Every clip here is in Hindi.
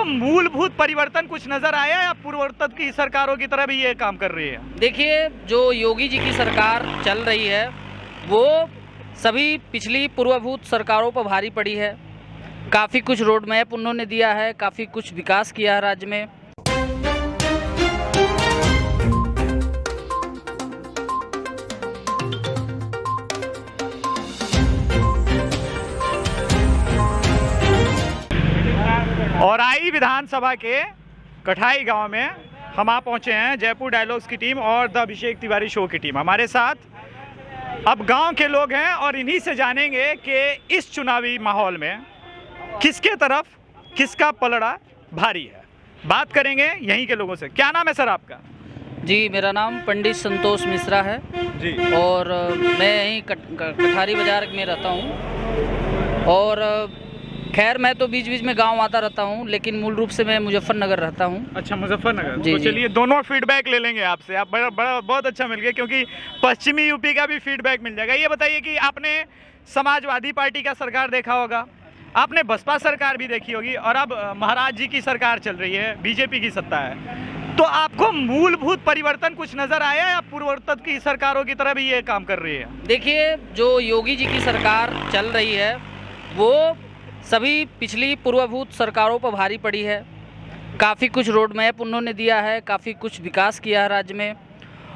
मूलभूत परिवर्तन कुछ नजर आया या पूर्वोत्तर की सरकारों की तरह भी ये काम कर रही है? देखिए, जो योगी जी की सरकार चल रही है वो सभी पिछली पूर्वभूत सरकारों पर भारी पड़ी है। काफ़ी कुछ रोड मैप उन्होंने दिया है, काफ़ी कुछ विकास किया है राज्य में। और आई विधानसभा के कठाई गांव में हम आ पहुंचे हैं, जयपुर डायलॉग्स की टीम और द अभिषेक तिवारी शो की टीम हमारे साथ अब गांव के लोग हैं और इन्हीं से जानेंगे कि इस चुनावी माहौल में किसके तरफ किसका पलड़ा भारी है। बात करेंगे यहीं के लोगों से। क्या नाम है सर आपका? जी, मेरा नाम पंडित संतोष मिश्रा है जी। और मैं यहीं कठारी बाज़ार में रहता हूँ। और खैर मैं तो बीच बीच में गांव आता रहता हूं, लेकिन मूल रूप से मैं मुजफ्फरनगर रहता हूं। अच्छा, मुजफ्फरनगर। जी, तो चलिए दोनों फीडबैक ले लेंगे आपसे। आप बहुत अच्छा मिल गया, क्योंकि पश्चिमी यूपी का भी फीडबैक मिल जाएगा। ये बताइए कि आपने समाजवादी पार्टी का सरकार देखा होगा, आपने बसपा सरकार भी देखी होगी, और अब महाराज जी की सरकार चल रही है, बीजेपी की सत्ता है। तो आपको मूलभूत परिवर्तन कुछ नजर आया या पूर्वोत्तर की सरकारों की तरह भी ये काम कर रही है? देखिए, जो योगी जी की सरकार चल रही है वो सभी पिछली पूर्वभूत सरकारों पर भारी पड़ी है। काफ़ी कुछ रोड मैप उन्होंने दिया है, काफ़ी कुछ विकास किया है राज्य में।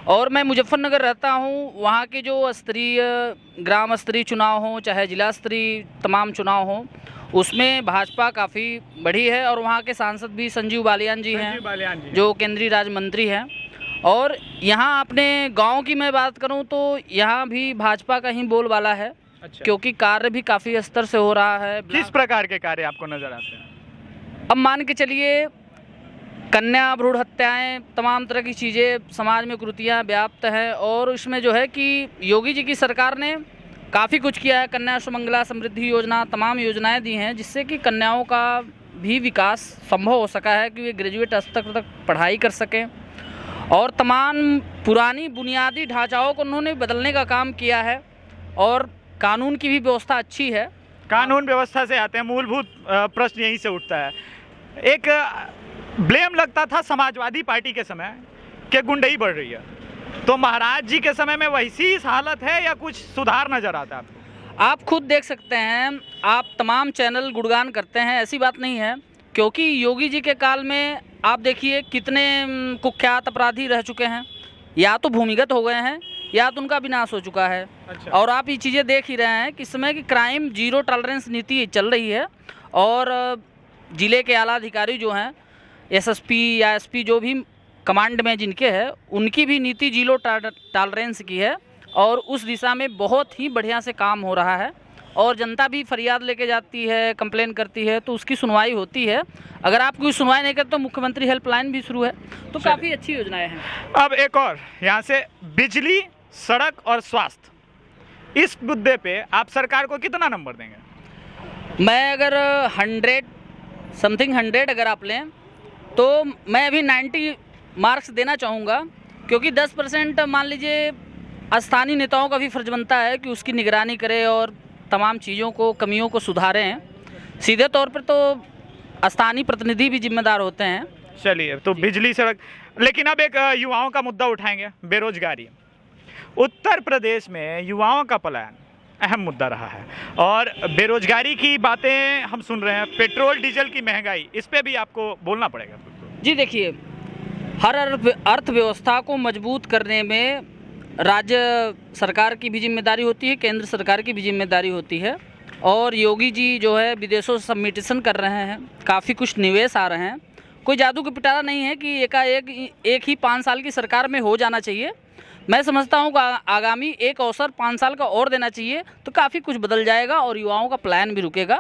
और मैं मुजफ्फरनगर रहता हूँ, वहाँ के जो स्तरीय ग्राम स्तरीय चुनाव हों चाहे जिला स्तरीय तमाम चुनाव हों, उसमें भाजपा काफ़ी बढ़ी है। और वहाँ के सांसद भी संजीव बालियान जी हैं, जो केंद्रीय राज्य मंत्री हैं। और यहाँ अपने गाँव की मैं बात करूँ तो यहाँ भी भाजपा का ही बोलबाला है। अच्छा। क्योंकि कार्य भी काफ़ी स्तर से हो रहा है। किस प्रकार के कार्य आपको नजर आते हैं? अब मान के चलिए, कन्या भ्रूण हत्याएं, तमाम तरह की चीज़ें, समाज में कुरीतियाँ व्याप्त हैं। और इसमें जो है कि योगी जी की सरकार ने काफ़ी कुछ किया है। कन्या सुमंगला समृद्धि योजना, तमाम योजनाएं दी हैं, जिससे कि कन्याओं का भी विकास संभव हो सका है कि वे ग्रेजुएट स्तर तक पढ़ाई कर सकें। और तमाम पुरानी बुनियादी ढांचाओं को उन्होंने बदलने का काम किया है। और कानून की भी व्यवस्था अच्छी है। कानून व्यवस्था से आते हैं, मूलभूत प्रश्न यहीं से उठता है। एक ब्लेम लगता था समाजवादी पार्टी के समय कि गुंडई बढ़ रही है, तो महाराज जी के समय में वैसी हालत है या कुछ सुधार नजर आता है आपको? आप खुद देख सकते हैं, आप तमाम चैनल गुणगान करते हैं, ऐसी बात नहीं है। क्योंकि योगी जी के काल में आप देखिए कितने कुख्यात अपराधी रह चुके हैं, या तो भूमिगत हो गए हैं या तो उनका विनाश हो चुका है। अच्छा। और आप ये चीज़ें देख ही रहे हैं कि इस समय की क्राइम जीरो टॉलरेंस नीति चल रही है। और ज़िले के आला अधिकारी जो हैं, एसएसपी या एसपी जो भी कमांड में जिनके हैं, उनकी भी नीति जीरो टॉलरेंस की है। और उस दिशा में बहुत ही बढ़िया से काम हो रहा है। और जनता भी फरियाद लेके जाती है, कंप्लेन करती है, तो उसकी सुनवाई होती है। अगर आप कोई सुनवाई नहीं करते तो मुख्यमंत्री हेल्पलाइन भी शुरू है। तो काफ़ी अच्छी योजनाएं हैं। अब एक और यहाँ से, बिजली, सड़क और स्वास्थ्य, इस मुद्दे पे आप सरकार को कितना नंबर देंगे? मैं अगर 100 अगर आप लें तो मैं अभी 90 मार्क्स देना चाहूँगा। क्योंकि 10% मान लीजिए स्थानीय नेताओं का भी फर्ज बनता है कि उसकी निगरानी करें और तमाम चीज़ों को, कमियों को सुधारें। सीधे तौर पर तो स्थानीय प्रतिनिधि भी जिम्मेदार होते हैं। चलिए, तो बिजली, सड़क। लेकिन अब एक युवाओं का मुद्दा उठाएंगे, बेरोजगारी। उत्तर प्रदेश में युवाओं का पलायन अहम मुद्दा रहा है और बेरोजगारी की बातें हम सुन रहे हैं, पेट्रोल डीजल की महंगाई, इस पे भी आपको बोलना पड़ेगा। जी देखिए, हर अर्थव्यवस्था को मजबूत करने में राज्य सरकार की भी जिम्मेदारी होती है, केंद्र सरकार की भी जिम्मेदारी होती है। और योगी जी जो है विदेशों से सबमिटेशन कर रहे हैं, काफ़ी कुछ निवेश आ रहे हैं। कोई जादू का पिटारा नहीं है कि एक ही 5 साल की सरकार में हो जाना चाहिए। मैं समझता हूँ आगामी एक अवसर 5 साल का और देना चाहिए, तो काफ़ी कुछ बदल जाएगा और युवाओं का पलायन भी रुकेगा।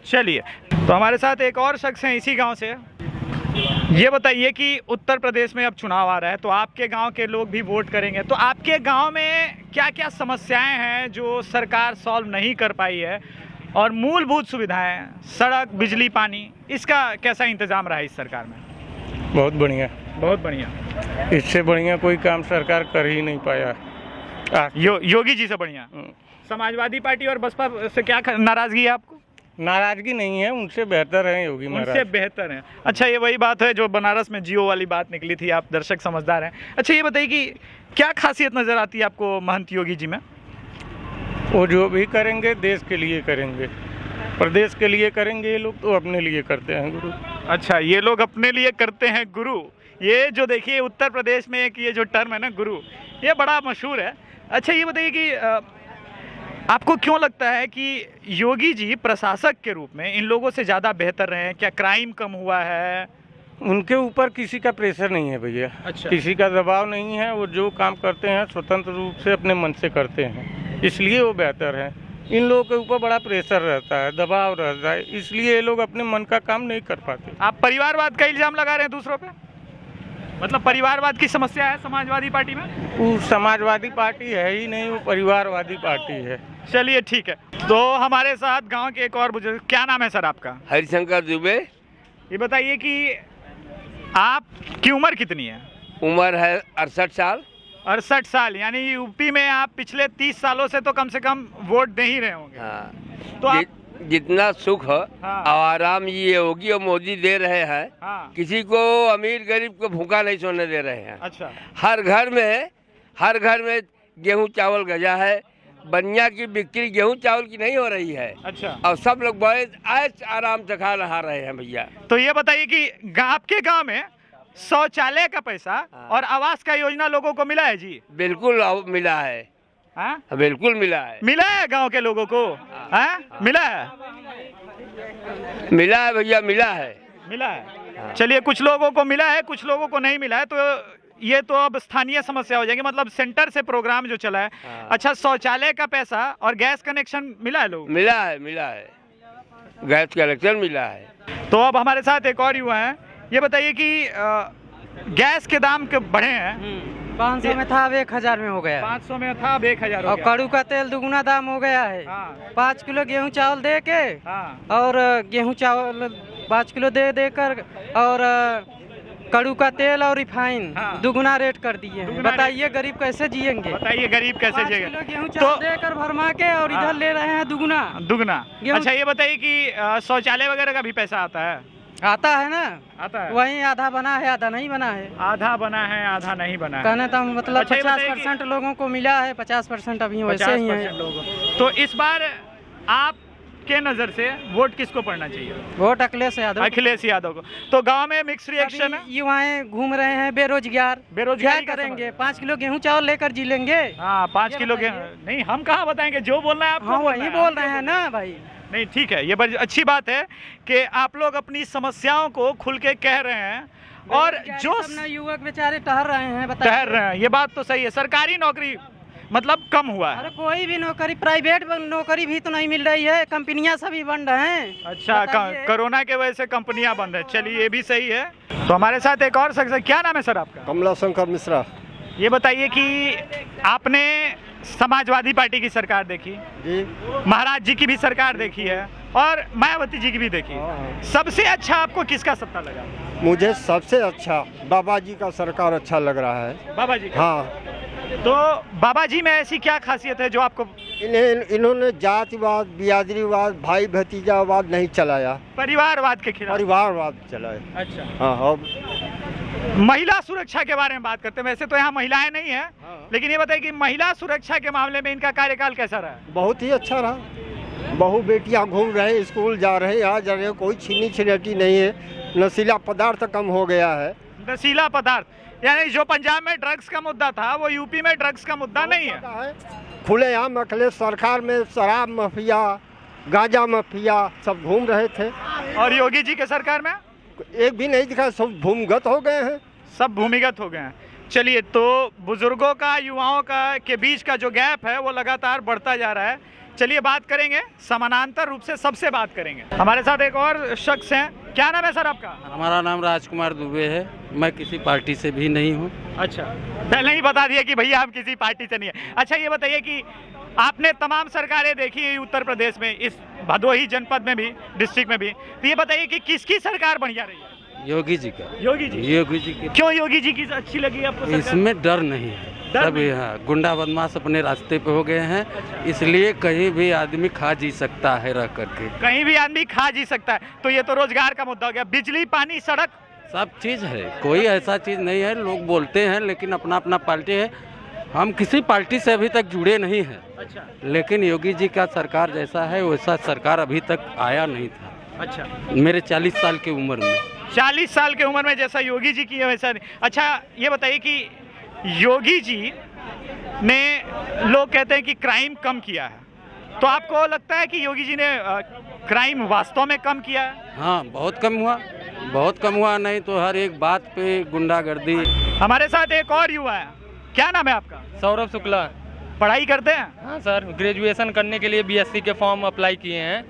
चलिए, तो हमारे साथ एक और शख्स हैं इसी गांव से। ये बताइए कि उत्तर प्रदेश में अब चुनाव आ रहा है, तो आपके गांव के लोग भी वोट करेंगे, तो आपके गांव में क्या क्या समस्याएं हैं जो सरकार सॉल्व नहीं कर पाई है? और मूलभूत सुविधाएं, सड़क, बिजली, पानी, इसका कैसा इंतजाम रहा है इस सरकार में? बहुत बढ़िया, बहुत बढ़िया। इससे बढ़िया कोई काम सरकार कर ही नहीं पाया। योगी जी से बढ़िया। समाजवादी पार्टी और बसपा से क्या नाराजगी है आपको? नाराजगी नहीं है, उनसे बेहतर है योगी उनसे महाराज। बेहतर है। अच्छा, ये वही बात है जो बनारस में जियो वाली बात निकली थी, आप दर्शक समझदार हैं। अच्छा, ये बताइए कि क्या खासियत नजर आती है आपको महंत योगी जी में? वो जो भी करेंगे देश के लिए करेंगे, प्रदेश के लिए करेंगे, ये लोग तो अपने लिए करते हैं गुरु। अच्छा, ये लोग अपने लिए करते हैं गुरु। ये जो देखिए उत्तर प्रदेश में एक ये जो टर्म है ना गुरु, ये बड़ा मशहूर है। अच्छा, ये बताइए कि आपको क्यों लगता है कि योगी जी प्रशासक के रूप में इन लोगों से ज़्यादा बेहतर रहे हैं? क्या क्राइम कम हुआ है? उनके ऊपर किसी का प्रेशर नहीं है भैया। अच्छा। किसी का दबाव नहीं है, वो जो काम करते हैं स्वतंत्र रूप से अपने मन से करते हैं, इसलिए वो बेहतर है। इन लोगों के ऊपर बड़ा प्रेशर रहता है, दबाव रहता है, इसलिए ये लोग अपने मन का काम नहीं कर पाते। आप परिवारवाद का इल्जाम लगा रहे हैं दूसरों पे? मतलब परिवारवाद की समस्या है समाजवादी पार्टी में? वो समाजवादी पार्टी है ही नहीं, वो परिवारवादी पार्टी है। चलिए ठीक है। तो हमारे साथ गांव के एक और बुजुर्ग, क्या नाम है सर आपका? हरिशंकर दुबे। ये बताइए कि आपकी उम्र कितनी है? उम्र है 68 साल। 68 साल, यानी यूपी में आप पिछले 30 सालों से तो कम से कम वोट दे ही रहे होंगे। हाँ। तो आप जितना सुख हाँ। और आराम ये योगी और मोदी दे रहे हैं, हाँ। किसी को अमीर गरीब को भूखा नहीं सोने दे रहे हैं। अच्छा। हर घर में गेहूं चावल गजा है। बनिया की बिक्री गेहूं चावल की नहीं हो रही है। अच्छा। और सब लोग बड़े ऐश आराम से खा रहा रहे हैं भैया। तो ये बताइए कि आपके गांव में शौचालय का पैसा हाँ। और आवास का योजना लोगों को मिला है जी? बिल्कुल मिला है। हाँ? बिल्कुल मिला है। मिला है गांव के लोगों को? हाँ? मिला है? मिला है भैया, मिला है। मिला है। चलिए, कुछ लोगों को मिला है, कुछ लोगों को नहीं मिला है। तो ये तो अब स्थानीय समस्या हो जाएगी, मतलब सेंटर से प्रोग्राम जो चला है। हाँ। अच्छा, शौचालय का पैसा और गैस कनेक्शन मिला है लोगों मिला है। गैस कनेक्शन मिला है। को? तो अब हमारे साथ एक और युवा है। ये बताइए कि गैस के दाम के बढ़े हैं। 500 में था, अब 1000 में हो गया। 500 में था, अब 1000 हो और गया। कड़ू का तेल दुगुना दाम हो गया है। हाँ। 5 किलो गेहूं चावल दे के हाँ। और गेहूं चावल 5 किलो दे देकर और कड़ू का तेल और रिफाइन हाँ। दुगुना रेट कर दिए हैं। दुगुना बताइए गरीब कैसे जिएंगे? बताइए गरीब कैसे 5 जिएगा? किलो गेहूं चावल देकर भरमा के और हाँ। इधर ले रहे हैं दुगुना। दुगना। गेहूं- अच्छा, ये बताइए कि शौचालय वगैरह का भी पैसा आता है? आता है ना, आता है। वही आधा बना है आधा नहीं बना है। आधा बना है, आधा नहीं बना है। कहने तो मतलब अच्छा, ये बताइए 50% लोगों को मिला है, 50% अभी वैसे ही 50% है। लोगों को। तो इस बार आपके नजर से वोट किसको पड़ना चाहिए? वोट अखिलेश यादव। अखिलेश यादव को। तो गांव में मिक्स रिएक्शन है। अभी युवाएं घूम रहे हैं बेरोजगार। क्या बेरोजगारी का करेंगे? समझ- 5 किलो गेहूं चावल लेकर जी लेंगे? हाँ, 5 किलो के नहीं, हम कहाँ बताएंगे, जो बोलना है आप हाँ, वही बोल रहे हैं ना भाई। नहीं, ठीक है, ये बड़ी अच्छी बात है कि आप लोग अपनी समस्याओं को खुल के कह रहे हैं और जो सब ना युवक बेचारे टहर रहे हैं, बताइए। ठहर रहे हैं, ये बात तो सही है। सरकारी नौकरी मतलब कम हुआ है। अरे कोई भी नौकरी, प्राइवेट नौकरी भी तो नहीं मिल रही है, कंपनियां सभी बंद हैं। अच्छा, बताइए। कोरोना के वजह से कंपनियां बंद है। चलिए, ये भी सही है। तो हमारे साथ एक और शख्स है। क्या नाम है सर आपका? कमला शंकर मिश्रा। ये बताइए कि आपने समाजवादी पार्टी की सरकार देखी, जी। महाराज जी की भी सरकार देखी है और मायावती जी की भी देखी। सबसे अच्छा आपको किसका सत्ता लगा? मुझे सबसे अच्छा बाबा जी का सरकार अच्छा लग रहा है। बाबा जी का? हाँ। तो बाबा जी में ऐसी क्या खासियत है जो आपको? इन्होंने जातिवाद, बिरादरीवाद, भाई भतीजावाद नहीं चलाया, परिवारवाद के खिलाफ? परिवारवाद चलाया। अच्छा। हाँ। और महिला सुरक्षा के बारे में बात करते हैं। वैसे तो यहाँ महिलाएं नहीं है, लेकिन ये बताइए कि महिला सुरक्षा के मामले में इनका कार्यकाल कैसा रहा? बहुत ही अच्छा रहा। बहु बेटियां घूम रहे, स्कूल जा रहे, आ जा रहे, कोई छीनी छिनैती नहीं है। नशीला पदार्थ कम हो गया है। नशीला पदार्थ, यानी जो पंजाब में ड्रग्स का मुद्दा था वो यूपी में ड्रग्स का मुद्दा नहीं है। खुलेआम अखिलेश सरकार में शराब माफिया, गांजा माफिया सब घूम रहे थे। और योगी जी के सरकार में एक भी नहीं दिखा, सब भूमिगत हो गए हैं। सब भूमिगत हो गए हैं। चलिए, तो बुजुर्गों का, युवाओं का के बीच का जो गैप है वो लगातार बढ़ता जा रहा है। चलिए, बात करेंगे, समानांतर रूप से सबसे बात करेंगे। हमारे साथ एक और शख्स हैं। क्या नाम है सर आपका? हमारा नाम राजकुमार दुबे है। मैं किसी पार्टी से भी नहीं हूँ। अच्छा, पहले ही बता दिया कि भैया आप किसी पार्टी से नहीं है। अच्छा, ये बताइए कि आपने तमाम सरकारें देखी है उत्तर प्रदेश में, इस भदोही जनपद में भी, डिस्ट्रिक्ट में भी। तो ये बताइए कि किसकी सरकार बढ़िया रही है? योगी जी का। योगी जी। योगी जी की। क्यों योगी जी की अच्छी लगी आपको सरकार? इसमें डर नहीं है। डर सभी हाँ गुंडा बदमाश अपने रास्ते पे हो गए हैं, इसलिए कहीं भी आदमी खा जी सकता है रह करके। कहीं भी आदमी खा जी सकता है, तो ये तो रोजगार का मुद्दा हो गया। बिजली, पानी, सड़क, सब चीज़ है, कोई ऐसा चीज़ नहीं है। लोग बोलते हैं लेकिन अपना अपना पार्टी है, हम किसी पार्टी से अभी तक जुड़े नहीं हैं। अच्छा लेकिन योगी जी का सरकार जैसा है वैसा सरकार अभी तक आया नहीं था। अच्छा, मेरे 40 साल की उम्र में 40 साल की उम्र में जैसा योगी जी की है वैसा नहीं। अच्छा ये बताइए कि योगी जी ने, लोग कहते हैं कि क्राइम कम किया है, तो आपको लगता है कि योगी जी ने क्राइम वास्तव में कम किया है? हाँ बहुत कम हुआ, बहुत कम हुआ। नहीं तो हर एक बात पे गुंडागर्दी। हमारे साथ एक और युवा है, क्या नाम है आपका? सौरभ शुक्ला। पढ़ाई करते हैं? हाँ सर, ग्रेजुएशन करने के लिए बीएससी के फॉर्म अप्लाई किए हैं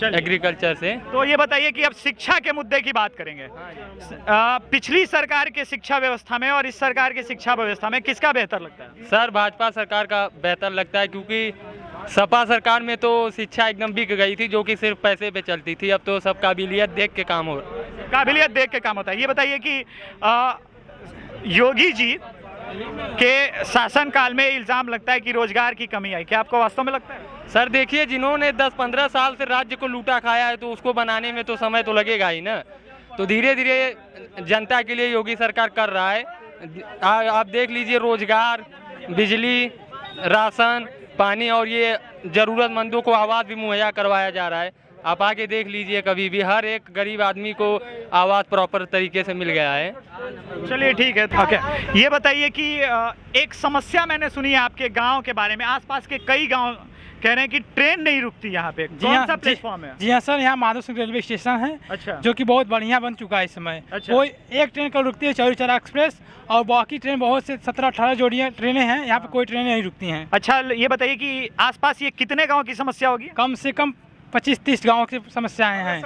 एग्रीकल्चर से। तो ये बताइए कि अब शिक्षा के मुद्दे की बात करेंगे। पिछली सरकार के शिक्षा व्यवस्था में और इस सरकार की शिक्षा व्यवस्था में किसका बेहतर लगता है? सर भाजपा सरकार का बेहतर लगता है, क्योंकि सपा सरकार में तो शिक्षा एकदम बिक गई थी, जो कि सिर्फ पैसे पे चलती थी। अब तो सब काबिलियत देख के काम हो रहा है। काबिलियत देख के काम होता है। ये बताइए कि योगी जी के शासनकाल में इल्जाम लगता है कि रोजगार की कमी आई, क्या आपको वास्तव में लगता है? सर देखिए, जिन्होंने 10-15 साल से राज्य को लूटा खाया है, तो उसको बनाने में तो समय तो लगेगा ही ना। तो धीरे धीरे जनता के लिए योगी सरकार कर रहा है। आप देख लीजिए, रोजगार, बिजली, राशन, पानी और ये ज़रूरतमंदों को आवास भी मुहैया करवाया जा रहा है। आप आके देख लीजिए, कभी भी हर एक गरीब आदमी को आवास प्रॉपर तरीके से मिल गया है। चलिए ठीक है। ओके, ये बताइए कि एक समस्या मैंने सुनी है आपके गांव के बारे में। आसपास के कई गांव कह रहे हैं कि ट्रेन नहीं रुकती यहाँ पे। कौन सा प्लेटफॉर्म है? जी हाँ सर, यहाँ माधव सिंह रेलवे स्टेशन है। अच्छा। जो कि बहुत बढ़िया बन चुका है इस समय। अच्छा। कोई एक ट्रेन कल रुकती है, चौरी चौरा एक्सप्रेस, और बाकी ट्रेन बहुत से 17-18 जोड़ियाँ ट्रेनें हैं, यहाँ पे कोई ट्रेनें नहीं रुकती हैं। अच्छा, ये बताइए कि आसपास ये कितने गाँव की समस्या होगी? कम से कम 25-30 गाँव की समस्याएं हैं।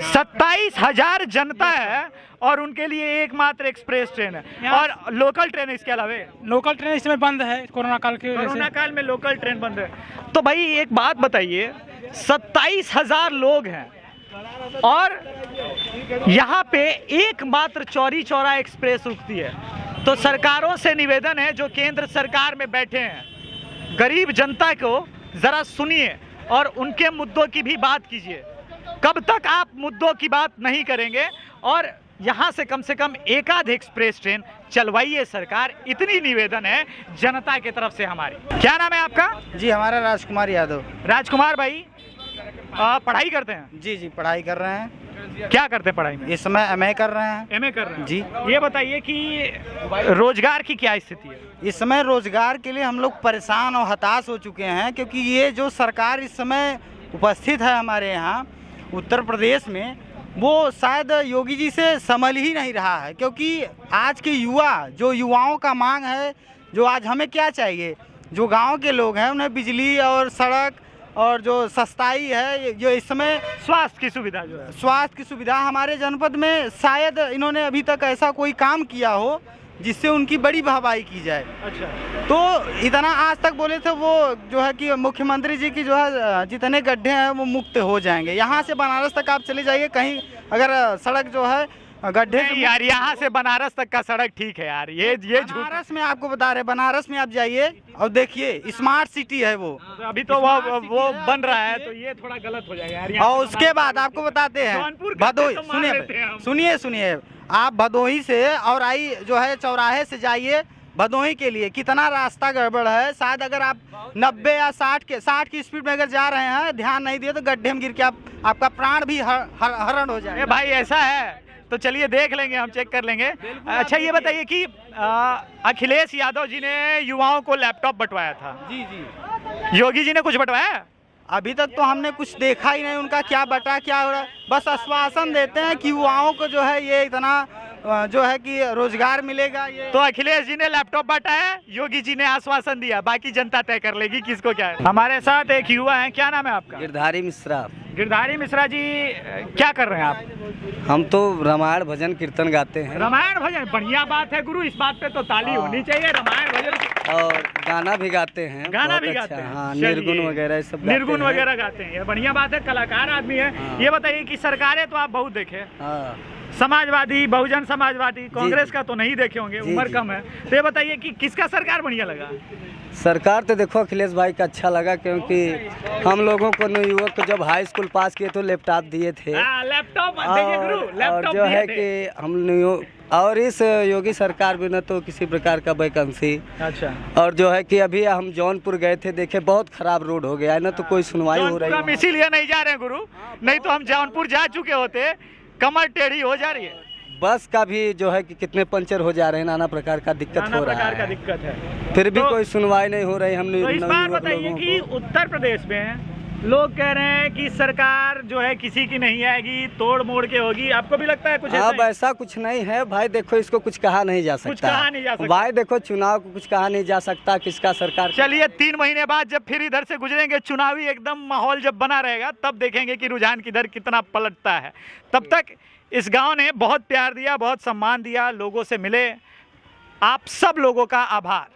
27,000 जनता है और उनके लिए एकमात्र एक्सप्रेस ट्रेन है, और लोकल ट्रेन इसके अलावा? लोकल ट्रेन इस समय बंद है कोरोना काल की वजह से। कोरोना काल में लोकल ट्रेन बंद है। तो भाई एक बात बताइए, 27,000 लोग हैं और यहाँ पे एकमात्र चौरी चौरा एक्सप्रेस रुकती है। तो सरकारों से निवेदन है, जो केंद्र सरकार में बैठे हैं, गरीब जनता को जरा सुनिए और उनके मुद्दों की भी बात कीजिए। कब तक आप मुद्दों की बात नहीं करेंगे? और यहाँ से कम एकाध एक्सप्रेस ट्रेन चलवाइए सरकार, इतनी निवेदन है जनता की तरफ से हमारी। क्या नाम है आपका? जी हमारा राजकुमार यादव। राजकुमार भाई, पढ़ाई करते हैं? जी जी पढ़ाई कर रहे हैं। क्या करते हैं पढ़ाई में? इस समय एमए कर रहे हैं। एमए कर रहे हैं जी। ये बताइए कि रोजगार की क्या स्थिति है? इस समय रोजगार के लिए हम लोग परेशान और हताश हो चुके हैं, क्योंकि ये जो सरकार इस समय उपस्थित है हमारे यहाँ उत्तर प्रदेश में, वो शायद योगी जी से संभल ही नहीं रहा है। क्योंकि आज के युवाओं का मांग है, जो आज हमें क्या चाहिए, जो गांव के लोग हैं उन्हें बिजली और सड़क और जो सस्ताई है, जो इस समय स्वास्थ्य की सुविधा, जो है स्वास्थ्य की सुविधा हमारे जनपद में शायद इन्होंने अभी तक ऐसा कोई काम किया हो जिससे उनकी बड़ी वाहवाही की जाए। अच्छा। तो इतना आज तक बोले थे वो, जो है कि मुख्यमंत्री जी की जो है जितने गड्ढे हैं वो मुक्त हो जाएंगे। यहाँ से बनारस तक आप चले जाइए, कहीं अगर सड़क जो है गड्ढे नहीं यार, यहाँ से बनारस तक का सड़क ठीक है यार, ये बनारस में आपको बता रहे, बनारस में आप जाइए और देखिए स्मार्ट सिटी है वो। अभी तो वो बन रहा है, तो ये थोड़ा गलत हो जाएगा यार। और उसके बाद आपको बताते हैं भदोही, सुनिए आप भदोही से और आई जो है चौराहे से जाइए भदोही के लिए, कितना रास्ता गड़बड़ है। शायद अगर आप 90 या 60 की स्पीड में अगर जा रहे हैं, ध्यान नहीं दिए तो गड्ढे में गिर के आपका प्राण भी हरण हो जाएगा। भाई ऐसा है तो चलिए देख लेंगे, हम चेक कर लेंगे। अच्छा ये बताइए कि अखिलेश यादव जी ने युवाओं को लैपटॉप बंटवाया था। जी जी। योगी जी ने कुछ बंटवाया? अभी तक तो हमने कुछ देखा ही नहीं, उनका क्या बटा क्या हो रहा है। बस आश्वासन देते हैं कि युवाओं को जो है ये इतना जो है कि रोजगार मिलेगा। ये तो अखिलेश जी ने लैपटॉप बांटा है, योगी जी ने आश्वासन दिया, बाकी जनता तय कर लेगी किसको क्या है। हमारे साथ एक युवा है, क्या नाम है आपका? गिरधारी मिश्रा। गिरधारी मिश्रा जी, क्या कर रहे हैं आप? हम तो रामायण भजन कीर्तन गाते हैं। रामायण भजन, बढ़िया बात है गुरु, इस बात पे तो ताली होनी चाहिए। रामायण भजन और गाना भी गाते हैं। गाना भी गाते हैं। हाँ, निर्गुण वगैरह सब निर्गुण वगैरह गाते हैं, ये बढ़िया बात है, कलाकार आदमी है। ये बताइए कि सरकारें तो आप बहुत देखे, समाजवादी, बहुजन समाजवादी, कांग्रेस का तो नहीं देखे होंगे, जी, उम्र जी। कम है। तो ये बताइए कि किसका सरकार बढ़िया लगा? सरकार तो देखो अखिलेश भाई का अच्छा लगा, क्योंकि हम लोगों को नवयुवक को जब हाई स्कूल पास किए तो लैपटॉप दिए थे। लैपटॉप देखिए गुरु, और लैपटॉप जो है दिए थे। कि हम और इस योगी सरकार में न तो किसी प्रकार का वैकेंसी, अच्छा, और जो है कि अभी हम जौनपुर गए थे, देखे बहुत खराब रोड हो गया है ना, तो कोई सुनवाई हो जौनपुर रही हम है। इसीलिए नहीं जा रहे हैं गुरु, नहीं तो हम जौनपुर जा चुके होते। कमर टेढ़ी हो जा रही है, बस का भी जो है कि कितने पंचर हो जा रहे हैं, नाना प्रकार का दिक्कत नाना हो रहा प्रकार का है, दिक्कत है। फिर भी तो- कोई सुनवाई नहीं हो रही। हमने तो इस बार नवयुवक बताइए लोगों कि को- उत्तर प्रदेश में लोग कह रहे हैं कि सरकार जो है किसी की नहीं आएगी, तोड़ मोड़ के होगी। आपको भी लगता है कुछ ऐसा अब ही? ऐसा कुछ नहीं है भाई, देखो इसको कुछ कहा नहीं जा सकता। कुछ कहा नहीं जा सकता। भाई देखो चुनाव को कुछ कहा नहीं जा सकता, किसका सरकार। चलिए 3 महीने बाद जब फिर इधर से गुजरेंगे, चुनावी एकदम माहौल जब बना रहेगा, तब देखेंगे कि रुझान किधर कितना पलटता है। तब तक इस गांव ने बहुत प्यार दिया, बहुत सम्मान दिया, लोगों से मिले। आप सब लोगों का आभार।